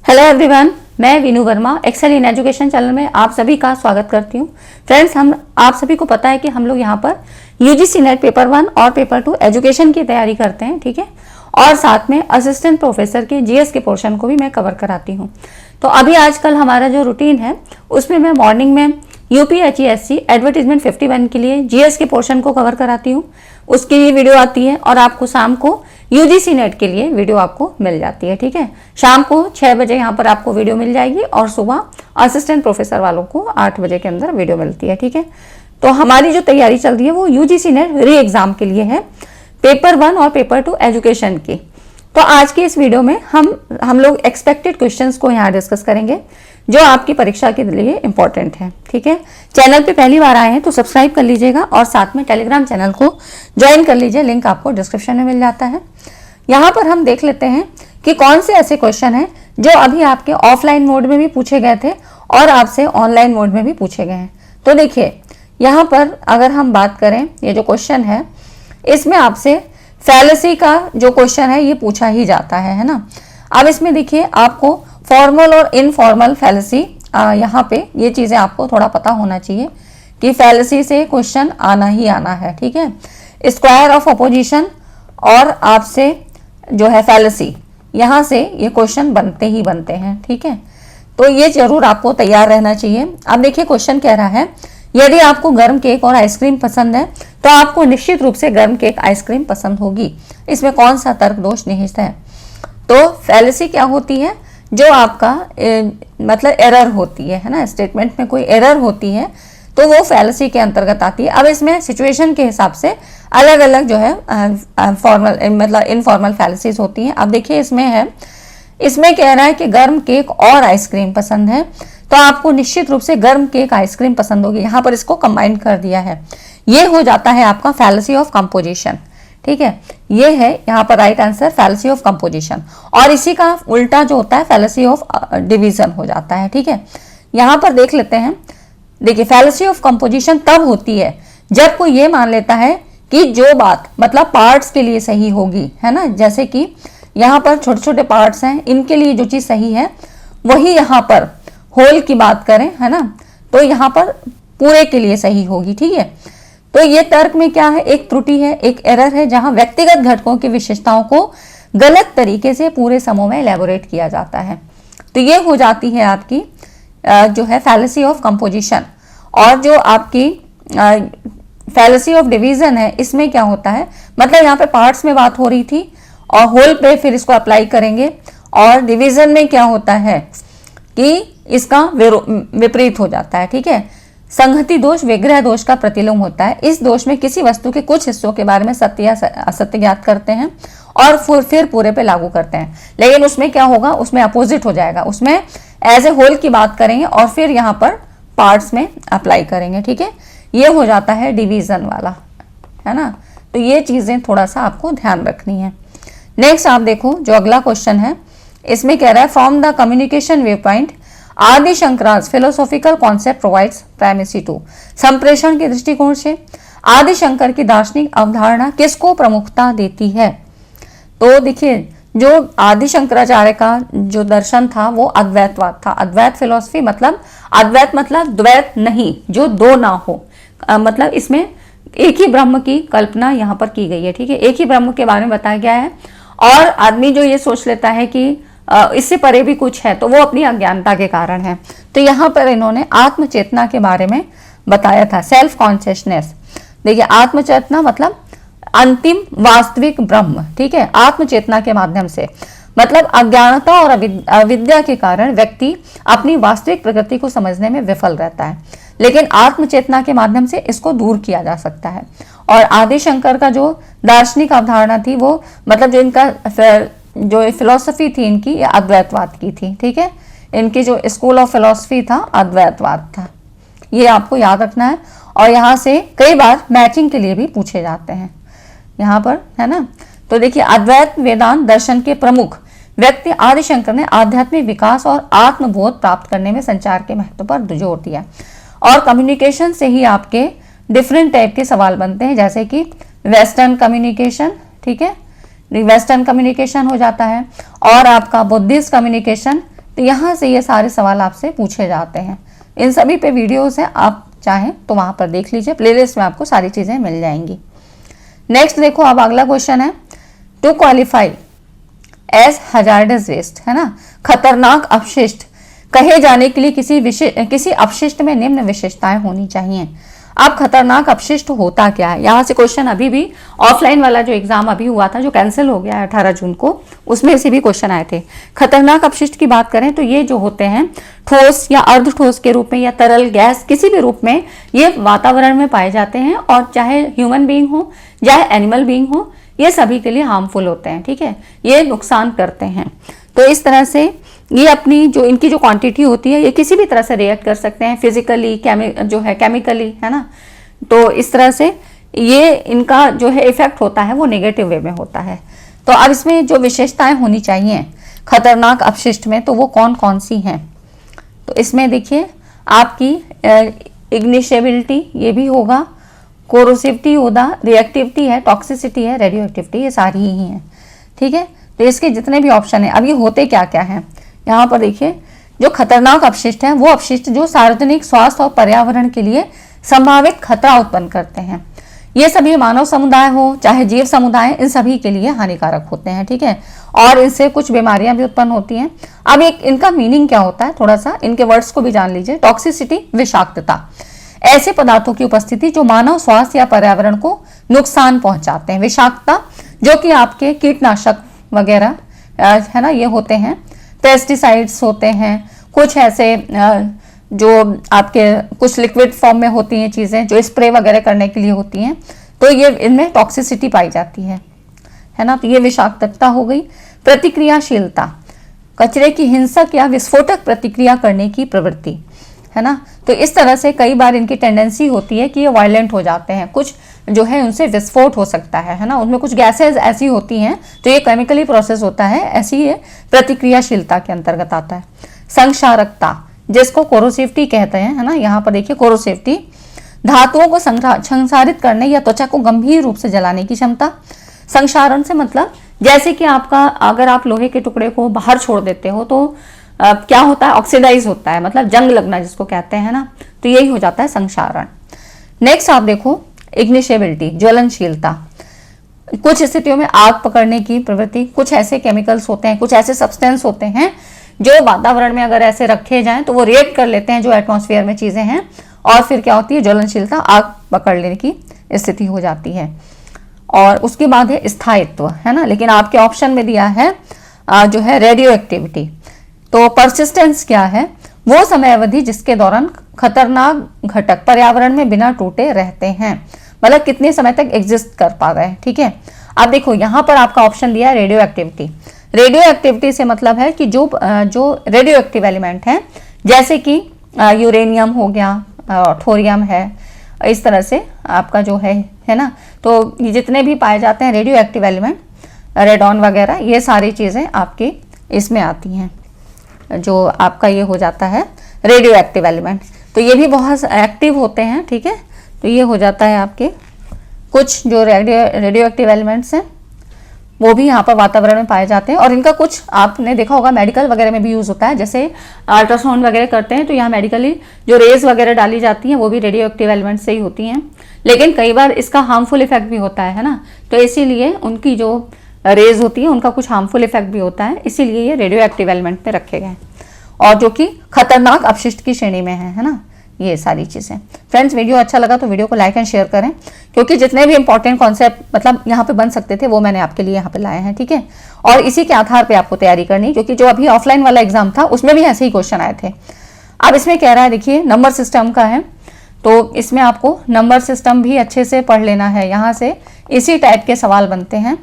Hello everyone, मैं Veenu Verma excel in education channel में आप सभी का स्वागत करती हूँ। फ्रेंड्स, आप सभी को पता है कि हम लोग यहाँ पर यूजीसी नेट पेपर 1 और पेपर 2 एजुकेशन की तैयारी करते हैं, ठीक है। और साथ में असिस्टेंट प्रोफेसर के जीएस के पोर्शन को भी मैं कवर कराती हूँ। तो अभी आजकल हमारा जो रूटीन है उसमें मैं मॉर्निंग में यूपीएचईएससी एडवर्टीजमेंट 51 के लिए जीएस के पोर्शन को कवर कराती हूँ, उसकी भी वीडियो आती है। और आपको शाम को यूजीसी नेट के लिए वीडियो आपको मिल जाती है, ठीक है। शाम को 6 बजे यहाँ पर आपको वीडियो मिल जाएगी और सुबह असिस्टेंट प्रोफेसर वालों को 8 बजे के अंदर वीडियो मिलती है, ठीक है। तो हमारी जो तैयारी चल रही है वो यूजीसी नेट री एग्जाम के लिए है, पेपर 1 और पेपर 2 एजुकेशन की। तो आज की इस वीडियो में हम लोग एक्सपेक्टेड क्वेश्चंस को यहाँ डिस्कस करेंगे जो आपकी परीक्षा के लिए इंपॉर्टेंट है, ठीक है। चैनल पे पहली बार आए हैं तो सब्सक्राइब कर लीजिएगा और साथ में टेलीग्राम चैनल को ज्वाइन कर लीजिए, लिंक आपको डिस्क्रिप्शन में मिल जाता है। यहाँ पर हम देख लेते हैं कि कौन से ऐसे क्वेश्चन हैं जो अभी आपके ऑफलाइन मोड में भी पूछे गए थे और आपसे ऑनलाइन मोड में भी पूछे गए हैं। तो देखिए, यहाँ पर अगर हम बात करें, ये जो क्वेश्चन है इसमें आपसे फैलेसी का जो क्वेश्चन है ये पूछा ही जाता है ना। अब इसमें देखिए, आपको फॉर्मल और इनफॉर्मल फैलेसी, यहाँ पे ये चीज़ें आपको थोड़ा पता होना चाहिए कि फैलेसी से क्वेश्चन आना ही आना है, ठीक है। स्क्वायर ऑफ अपोजिशन और आपसे जो है फैलेसी, यहाँ से ये क्वेश्चन बनते ही बनते हैं, ठीक है। तो ये जरूर आपको तैयार रहना चाहिए। अब देखिए, क्वेश्चन कह रहा है यदि आपको गर्म केक और आइसक्रीम पसंद है तो आपको निश्चित रूप से गर्म केक आइसक्रीम पसंद होगी। इसमें कौन सा तर्क दोष निहित है? तो फैलेसी क्या होती है? जो आपका मतलब एरर होती है ना, स्टेटमेंट में कोई एरर होती है तो वो फैलेसी के अंतर्गत आती है। अब इसमें सिचुएशन के हिसाब से अलग अलग जो है फॉर्मल मतलब इनफॉर्मल फैलेसीज होती हैं। अब देखिए, इसमें कह रहा है कि गर्म केक और आइसक्रीम पसंद है तो आपको निश्चित रूप से गर्म केक आइसक्रीम पसंद होगी। यहाँ पर इसको कंबाइन कर दिया है, ये हो जाता है आपका फैलेसी ऑफ कंपोजिशन, ठीक है। ये है यहाँ पर right answer, fallacy of composition. और इसी का उल्टा जो होता है फैलेसी ऑफ डिवीजन हो जाता है, ठीक है। यहाँ पर देख लेते हैं, देखिए फैलेसी ऑफ कंपोजिशन तब होती है जब कोई ये मान लेता है कि जो बात मतलब पार्ट्स के लिए सही होगी, है ना। जैसे कि यहाँ पर छोटे छोटे पार्ट्स हैं, इनके लिए जो चीज सही है वही यहाँ पर होल की बात करें, है ना, तो यहाँ पर पूरे के लिए सही होगी, ठीक है। तो ये तर्क में क्या है? एक त्रुटि है, एक एरर है, जहां व्यक्तिगत घटकों की विशेषताओं को गलत तरीके से पूरे समूह में एलैबोरेट किया जाता है। तो ये हो जाती है आपकी जो है फैलेसी ऑफ कंपोजिशन। और जो आपकी फैलेसी ऑफ डिवीजन है, इसमें क्या होता है, मतलब यहाँ पे पार्ट्स में बात हो रही थी और होल पे फिर इसको अप्लाई करेंगे। और डिवीजन में क्या होता है कि इसका विपरीत हो जाता है, ठीक है। संहति दोष विग्रह दोष का प्रतिलोम होता है। इस दोष में किसी वस्तु के कुछ हिस्सों के बारे में सत्य या असत्य ज्ञात करते हैं और फिर पूरे पे लागू करते हैं। लेकिन उसमें क्या होगा, उसमें अपोजिट हो जाएगा, उसमें एज ए होल की बात करेंगे और फिर यहाँ पर पार्ट्स में अप्लाई करेंगे, ठीक है। ये हो जाता है डिवीजन वाला, है ना। तो ये चीजें थोड़ा सा आपको ध्यान रखनी है। नेक्स्ट आप देखो, जो अगला क्वेश्चन है इसमें कह रहा है from the communication viewpoint Adi Shankara's philosophical concept provides primacy to. संप्रेषण के दृष्टिकोण से आदि शंकर की दार्शनिक अवधारणा किसको प्रमुखता देती है? तो देखिए, जो आदि शंकराचार्य का जो दर्शन था वो अद्वैतवाद था। अद्वैत फिलोसफी मतलब अद्वैत मतलब द्वैत नहीं, जो दो ना हो, मतलब इसमें एक ही ब्रह्म की कल्पना यहाँ पर की गई है, ठीक है। एक ही ब्रह्म के बारे में बताया गया है। और आदमी जो ये सोच लेता है कि इससे परे भी कुछ है तो वो अपनी अज्ञानता के कारण है। तो यहाँ पर इन्होंने आत्मचेतना के बारे में बताया था, सेल्फ कॉन्शियसनेस। देखिए, आत्मचेतना मतलब अंतिम वास्तविक ब्रह्म, ठीक है। आत्मचेतना के माध्यम से मतलब अज्ञानता और अविद्या के कारण व्यक्ति अपनी वास्तविक प्रकृति को समझने में विफल रहता है, लेकिन आत्मचेतना के माध्यम से इसको दूर किया जा सकता है। और आदि शंकर का जो दार्शनिक अवधारणा थी वो मतलब जो इनका जो फिलॉसफी थी इनकी, ये अद्वैतवाद की थी, ठीक है। इनकी जो स्कूल ऑफ फिलॉसफी था अद्वैतवाद था, ये आपको याद रखना है। और यहाँ से कई बार मैचिंग के लिए भी पूछे जाते हैं यहाँ पर, है ना। तो देखिए, अद्वैत वेदांत दर्शन के प्रमुख व्यक्ति आदि शंकर ने आध्यात्मिक विकास और आत्मबोध प्राप्त करने में संचार के महत्व पर जोर दिया। और कम्युनिकेशन से ही आपके डिफरेंट टाइप के सवाल बनते हैं, जैसे कि वेस्टर्न कम्युनिकेशन, ठीक है, वेस्टर्न कम्युनिकेशन हो जाता है। और आपका बुद्धिस्ट कम्युनिकेशन, तो यहाँ से ये सारे सवाल आपसे पूछे जाते हैं। इन सभी पे वीडियोस है, आप चाहें तो वहाँ पर देख लीजिए, प्लेलिस्ट में आपको सारी चीज़ें मिल जाएंगी। नेक्स्ट देखो, अब अगला क्वेश्चन है, to qualify as hazardous waste, है ना, खतरनाक अपशिष्ट कहे जाने के लिए किसी अपशिष्ट में निम्न विशेषताएं होनी चाहिए। अब खतरनाक अपशिष्ट होता क्या है, यहाँ से क्वेश्चन अभी भी ऑफलाइन वाला जो एग्जाम अभी हुआ था, जो कैंसिल हो गया है 18 जून को, उसमें से भी क्वेश्चन आए थे। खतरनाक अपशिष्ट की बात करें तो ये जो होते हैं ठोस या अर्ध ठोस के रूप में या तरल गैस किसी भी रूप में ये वातावरण में पाए जाते हैं, और चाहे ह्यूमन बीइंग हो चाहे एनिमल बीइंग हो, ये सभी के लिए हार्मफुल होते हैं। ठीक है, ये नुकसान करते हैं। तो इस तरह से ये अपनी जो इनकी जो क्वांटिटी होती है, ये किसी भी तरह से रिएक्ट कर सकते हैं, फिजिकली जो है केमिकली, है ना। तो इस तरह से ये इनका जो है इफेक्ट होता है वो नेगेटिव वे में होता है। तो अब इसमें जो विशेषताएं होनी चाहिए खतरनाक अपशिष्ट में, तो वो कौन कौन सी हैं। तो इसमें देखिए आपकी इग्निशेबिलिटी ये भी होगा, कोरोसिविटी होगा, रिएक्टिविटी है, टॉक्सिसिटी है, रेडियो एक्टिविटी, ये सारी ही हैं। ठीक है, तो इसके जितने भी ऑप्शन है, अब ये होते क्या क्या हैं यहाँ पर देखिए। जो खतरनाक अपशिष्ट हैं वो अपशिष्ट जो सार्वजनिक स्वास्थ्य और पर्यावरण के लिए संभावित खतरा उत्पन्न करते हैं। ये सभी मानव समुदाय हो चाहे जीव समुदाय, इन सभी के लिए हानिकारक होते हैं। ठीक है, और इनसे कुछ बीमारियां भी उत्पन्न होती हैं। अब एक इनका मीनिंग क्या होता है, थोड़ा सा इनके वर्ड्स को भी जान लीजिए। टॉक्सिसिटी, विषाक्तता, ऐसे पदार्थों की उपस्थिति जो मानव स्वास्थ्य या पर्यावरण को नुकसान पहुंचाते हैं। विषाक्तता जो कि आपके कीटनाशक वगैरह है ना, ये होते हैं, पेस्टिसाइड्स होते हैं, कुछ ऐसे जो आपके कुछ लिक्विड फॉर्म में होती हैं चीज़ें जो स्प्रे वगैरह करने के लिए होती हैं, तो ये इनमें टॉक्सिसिटी पाई जाती है ना। तो ये विषाक्तता हो गई। प्रतिक्रियाशीलता, कचरे की हिंसक या विस्फोटक प्रतिक्रिया करने की प्रवृत्ति, है ना। तो इस तरह से कई बार इनकी टेंडेंसी होती है कि ये वायलेंट हो जाते हैं, कुछ जो है उनसे विस्फोट हो सकता है ना, उनमें कुछ गैसेज ऐसी होती हैं, तो ये केमिकली प्रोसेस होता है, ऐसी ये प्रतिक्रियाशीलता के अंतर्गत आता है। संक्षारकता, जिसको कोरोसिविटी कहते हैं, है ना, यहाँ पर देखिए कोरोसिविटी, धातुओं को संसारित करने या त्वचा को गंभीर रूप से जलाने की क्षमता। संक्षारण से मतलब जैसे कि आपका अगर आप लोहे के टुकड़े को बाहर छोड़ देते हो तो क्या होता है, ऑक्सीडाइज होता है, मतलब जंग लगना जिसको कहते हैं ना, तो यही हो जाता है संक्षारण। नेक्स्ट आप देखो इग्निशेबिलिटी, ज्वलनशीलता, कुछ स्थितियों में आग पकड़ने की प्रवृत्ति। कुछ ऐसे केमिकल्स होते हैं, कुछ ऐसे सब्सटेंस होते हैं जो वातावरण में अगर ऐसे रखे जाएं तो वो रिएक्ट कर लेते हैं जो एटमॉस्फेयर में चीजें हैं, और फिर क्या होती है, ज्वलनशीलता, आग पकड़ लेने की स्थिति हो जाती है। और उसके बाद है स्थायित्व, है ना, लेकिन आपके ऑप्शन में दिया है जो है रेडियो एक्टिविटी। तो परसिस्टेंस क्या है, वो समय अवधि जिसके दौरान खतरनाक घटक पर्यावरण में बिना टूटे रहते हैं, मतलब कितने समय तक एग्जिस्ट कर पा रहे हैं। ठीक है, अब देखो यहाँ पर आपका ऑप्शन दिया है रेडियो एक्टिविटी। रेडियो एक्टिविटी से मतलब है कि जो रेडियो एक्टिव एलिमेंट हैं, जैसे कि यूरेनियम हो गया, थोरियम है, इस तरह से आपका जो है ना, तो ये जितने भी पाए जाते हैं रेडियो एक्टिव एलिमेंट, रेडॉन वगैरह, ये सारी चीज़ें आपकी इसमें आती हैं, जो आपका ये हो जाता है रेडियो एक्टिव एलिमेंट। तो ये भी बहुत एक्टिव होते हैं। ठीक है, तो ये हो जाता है आपके कुछ जो रेडियो एक्टिव एलिमेंट्स हैं, वो भी यहाँ पर वातावरण में पाए जाते हैं। और इनका कुछ आपने देखा होगा मेडिकल वगैरह में भी यूज़ होता है, जैसे अल्ट्रासाउंड वगैरह करते हैं तो यहाँ मेडिकली जो रेज वगैरह डाली जाती हैं वो भी रेडियो एक्टिव एलिमेंट से ही होती हैं। लेकिन कई बार इसका हार्मफुल इफेक्ट भी होता है ना, तो इसीलिए उनकी जो रेज होती है उनका कुछ हार्मफुल इफेक्ट भी होता है, इसीलिए ये रेडियो एक्टिव एलिमेंट में रखे गए, और जो कि खतरनाक अपशिष्ट की श्रेणी में है ना, ये सारी चीज़ें। फ्रेंड्स, वीडियो अच्छा लगा तो वीडियो को लाइक एंड शेयर करें, क्योंकि जितने भी इंपॉर्टेंट कॉन्सेप्ट मतलब यहाँ पे बन सकते थे वो मैंने आपके लिए यहाँ पे लाए हैं। ठीक है, और इसी के आधार पे आपको तैयारी करनी, क्योंकि जो अभी ऑफलाइन वाला एग्जाम था उसमें भी ऐसे ही क्वेश्चन आए थे। अब इसमें कह रहा है, देखिए नंबर सिस्टम का है, तो इसमें आपको नंबर सिस्टम भी अच्छे से पढ़ लेना है। यहाँ से इसी टाइप के सवाल बनते हैं।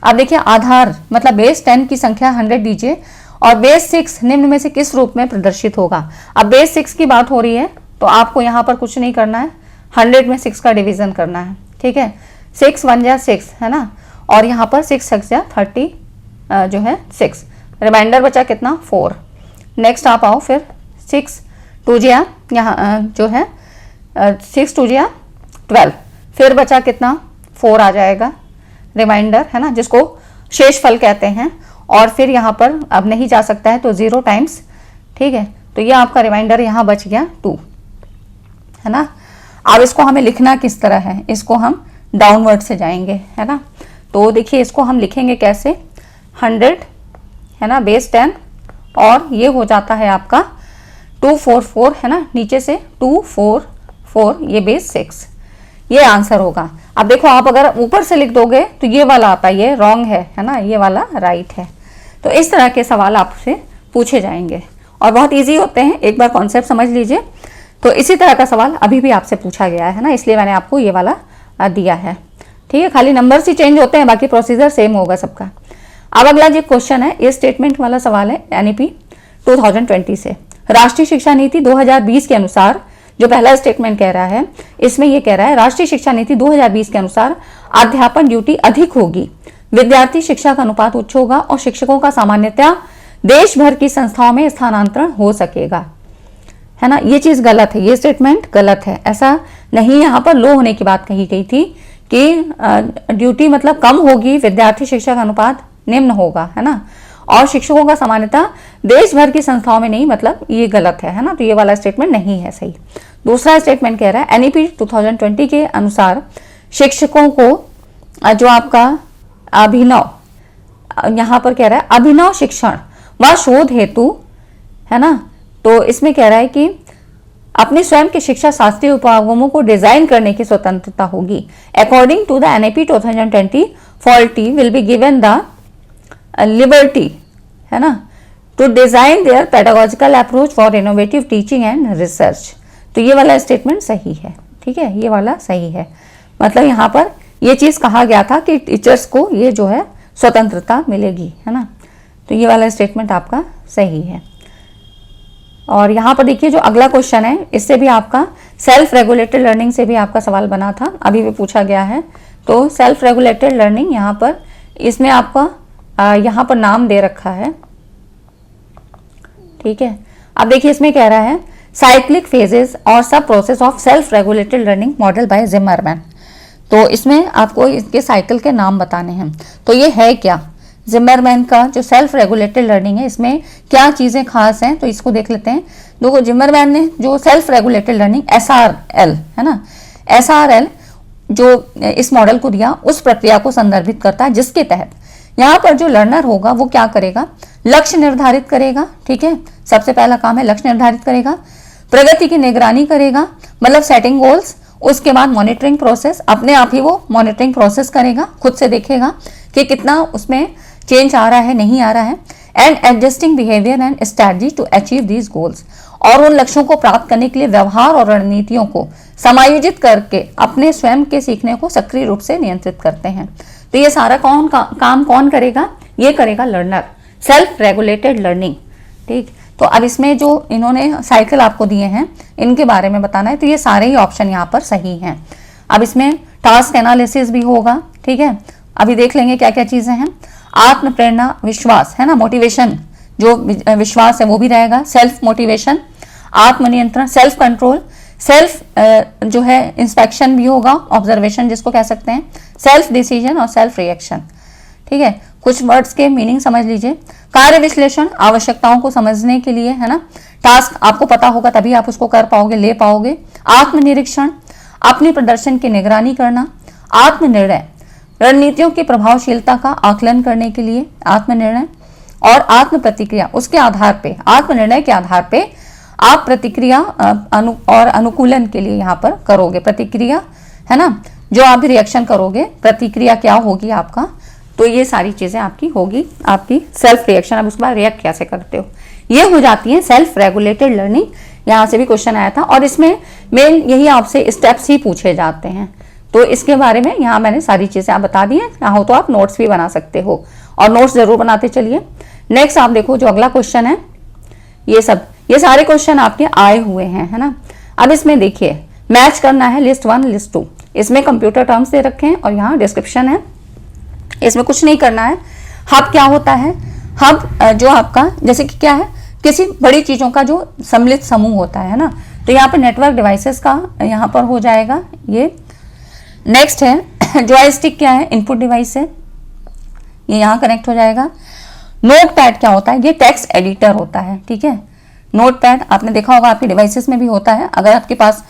अब देखिए आधार मतलब बेस 10 की संख्या 100 दीजिए, और बेस 6 निम्न में से किस रूप में प्रदर्शित होगा। अब बेस 6 की बात हो रही है तो आपको यहाँ पर कुछ नहीं करना है, 100 में 6 का डिवीजन करना है। ठीक है, 6 1 जा 6 है ना, और यहाँ पर 6 6 जा 30 जो है 6, रिमाइंडर बचा कितना 4। नेक्स्ट आप आओ फिर 6 2 जा यहाँ जो है 6 2 जा 12, फिर बचा कितना 4 आ जाएगा रिमाइंडर, है ना, जिसको शेष फल कहते हैं। और फिर यहाँ पर अब नहीं जा सकता है तो 0 टाइम्स ठीक है, तो ये आपका रिमाइंडर यहाँ बच गया 2, है ना। अब इसको हमें लिखना किस तरह है, इसको हम डाउनवर्ड से जाएंगे, है ना। तो देखिए इसको हम लिखेंगे कैसे, 100 है ना बेस 10, और ये हो जाता है आपका 244, है ना, नीचे से 244, ये बेस 6, ये आंसर होगा। अब देखो आप अगर ऊपर से लिख दोगे तो ये वाला आता है, ये रॉन्ग है ना, ये वाला राइट है। तो इस तरह के सवाल आपसे पूछे जाएंगे और बहुत इजी होते हैं, एक बार कॉन्सेप्ट समझ लीजिए। तो इसी तरह का सवाल अभी भी आपसे पूछा गया है ना, इसलिए मैंने आपको ये वाला दिया है, ठीक है। खाली नंबर्स ही चेंज होते हैं, बाकी प्रोसीजर सेम होगा सबका। अब अगला जो क्वेश्चन है, ये स्टेटमेंट वाला सवाल है एनईपी 2020 से। राष्ट्रीय शिक्षा नीति 2020 के अनुसार, जो पहला स्टेटमेंट कह रहा है, इसमें यह कह रहा है राष्ट्रीय शिक्षा नीति 2020 के अनुसार अध्यापन ड्यूटी अधिक होगी, विद्यार्थी शिक्षा का अनुपात उच्च होगा और शिक्षकों का सामान्यतः देश भर की संस्थाओं में स्थानांतरण हो सकेगा, है ना। ये चीज गलत है, ये स्टेटमेंट गलत है। ऐसा नहीं, यहाँ पर लो होने की बात कही गई थी कि ड्यूटी मतलब कम होगी, विद्यार्थी शिक्षा का अनुपात निम्न होगा, है ना, और शिक्षकों का सामान्यतः देश भर की संस्थाओं में नहीं, मतलब ये गलत है ना। तो ये वाला स्टेटमेंट नहीं है सही। दूसरा स्टेटमेंट कह रहा है एनईपी 2020 के अनुसार शिक्षकों को जो आपका अभिनव, यहाँ पर कह रहा है अभिनव शिक्षण व शोध हेतु, है ना, तो इसमें कह रहा है कि अपने स्वयं के शिक्षा शास्त्रीय उपक्रमों को डिजाइन करने की स्वतंत्रता होगी। According to the NEP 2020 faculty will be given the liberty, है ना, to design their pedagogical approach for innovative teaching and research. तो ये वाला स्टेटमेंट सही है, ठीक है, ये वाला सही है। मतलब यहाँ पर ये चीज कहा गया था कि टीचर्स को ये जो है स्वतंत्रता मिलेगी, है ना। तो ये वाला स्टेटमेंट आपका सही है। और यहाँ पर देखिए जो अगला क्वेश्चन है, इससे भी आपका सेल्फ रेगुलेटेड लर्निंग से भी आपका सवाल बना था, अभी भी पूछा गया है। तो सेल्फ रेगुलेटेड लर्निंग, यहाँ पर इसमें आपका यहाँ पर नाम दे रखा है, ठीक है। अब देखिए इसमें कह रहा है साइक्लिक फेजेस और सब process of self regulated learning model by Zimmerman. तो इसमें आपको इसके साइकिल के नाम बताने हैं। तो ये है क्या, जिमरमैन का जो सेल्फ रेगुलेटेड लर्निंग है, इसमें क्या चीजें खास हैं, तो इसको देख लेते हैं। देखो जिमरमैन ने जो सेल्फ रेगुलेटेड लर्निंग SRL, है ना, SRL जो इस मॉडल को दिया, उस प्रक्रिया को संदर्भित करता है जिसके तहत यहाँ पर जो लर्नर होगा वो क्या करेगा, लक्ष्य निर्धारित करेगा, ठीक है। सबसे पहला काम है लक्ष्य निर्धारित करेगा, प्रगति की निगरानी करेगा, मतलब सेटिंग गोल्स, उसके बाद मॉनिटरिंग प्रोसेस, अपने आप ही वो मॉनिटरिंग प्रोसेस करेगा, खुद से देखेगा कि कितना उसमें चेंज आ रहा है, नहीं आ रहा है, and adjusting behaviour and strategy to achieve these goals, और उन लक्ष्यों को प्राप्त करने के लिए व्यवहार और रणनीतियों को समायोजित करके अपने स्वयं के सीखने को सक्रिय रूप से नियंत्रित करते हैं। तो ये सारा काम कौन करेगा, ये करेगा लर्नर, सेल्फ रेगुलेटेड लर्निंग, ठीक। तो अब इसमें जो इन्होंने साइकिल आपको दिए हैं, इनके बारे में बताना है। तो ये सारे ही ऑप्शन यहाँ पर सही हैं। अब इसमें टास्क एनालिसिस भी होगा, ठीक है। अभी देख लेंगे क्या क्या चीजें हैं। आत्म प्रेरणा, विश्वास, है ना, मोटिवेशन, जो विश्वास है वो भी रहेगा, सेल्फ मोटिवेशन, आत्मनियंत्रण, सेल्फ कंट्रोल, सेल्फ जो है इंस्पेक्शन भी होगा, ऑब्जर्वेशन जिसको कह सकते हैं, सेल्फ डिसीजन और सेल्फ रिएक्शन, ठीक है। कुछ वर्ड्स के मीनिंग समझ लीजिए। कार्य विश्लेषण, आवश्यकताओं को समझने के लिए, है ना, टास्क आपको पता होगा तभी आप उसको कर पाओगे, ले पाओगे। आत्मनिरीक्षण, अपने प्रदर्शन की निगरानी करना। आत्मनिर्णय, रणनीतियों की प्रभावशीलता का आकलन करने के लिए आत्मनिर्णय। और आत्म प्रतिक्रिया, उसके आधार पे, आत्मनिर्णय के आधार पे आप प्रतिक्रिया और अनुकूलन के लिए यहाँ पर करोगे प्रतिक्रिया, है ना, जो आप भी रिएक्शन करोगे, प्रतिक्रिया क्या होगी आपका, तो ये सारी चीजें आपकी होगी, आपकी सेल्फ रिएक्शन, अब उसके बाद रिएक्ट कैसे करते हो, ये हो जाती है सेल्फ रेगुलेटेड लर्निंग। यहाँ से भी क्वेश्चन आया था और इसमें मेन यही आपसे स्टेप्स ही पूछे जाते हैं। तो इसके बारे में यहाँ मैंने सारी चीजें आप बता दी हैं, चाहो तो आप नोट्स भी बना सकते हो और नोट्स जरूर बनाते चलिए। नेक्स्ट आप देखो जो अगला क्वेश्चन है, ये सारे क्वेश्चन आपके आए हुए हैं, है ना। अब इसमें देखिए मैच करना है लिस्ट 1 लिस्ट 2, इसमें कंप्यूटर टर्म्स दे रखे हैं और यहाँ डिस्क्रिप्शन है, इसमें कुछ नहीं करना है। हब क्या होता है, हब जो आपका जैसे कि क्या है, किसी बड़ी चीजों का जो सम्मिलित समूह होता है ना, तो यहाँ पर नेटवर्क डिवाइसेस का यहाँ पर हो जाएगा ये। नेक्स्ट है जॉयस्टिक, क्या है, इनपुट डिवाइस है, ये यहाँ कनेक्ट हो जाएगा। नोट पैड क्या होता है, ये टेक्स्ट एडिटर होता है, ठीक है। नोट पैड आपने देखा होगा आपके डिवाइसेस में भी होता है, अगर आपके पास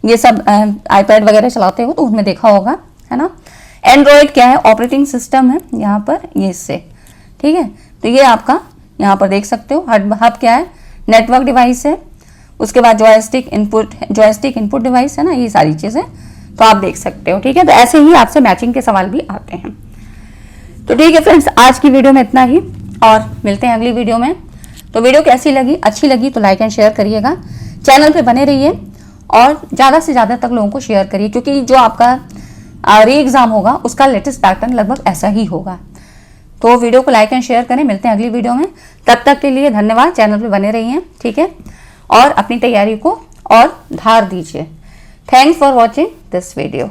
ये सब आईपैड वगैरह चलाते हो तो उसमें देखा होगा, है ना। एंड्रॉयड क्या है, ऑपरेटिंग सिस्टम है यहाँ पर ये इससे, ठीक है। तो ये आपका यहाँ पर देख सकते हो। हब क्या है, नेटवर्क डिवाइस है। उसके बाद जॉयस्टिक इनपुट डिवाइस है ना, ये सारी चीज़ें तो आप देख सकते हो, ठीक है। तो ऐसे ही आपसे मैचिंग के सवाल भी आते हैं। तो ठीक है फ्रेंड्स, आज की वीडियो में इतना ही और मिलते हैं अगली वीडियो में। तो वीडियो कैसी लगी, अच्छी लगी तो लाइक एंड शेयर करिएगा, चैनल पे बने रहिए और ज़्यादा से ज़्यादा तक लोगों को शेयर करिए, क्योंकि जो आपका री एग्ज़ाम होगा उसका लेटेस्ट पैटर्न लगभग ऐसा ही होगा। तो वीडियो को लाइक एंड शेयर करें, मिलते हैं अगली वीडियो में। तब तक के लिए धन्यवाद, चैनल पे बने रहिए, ठीक है। और अपनी तैयारी को और धार दीजिए। Thanks for watching this video.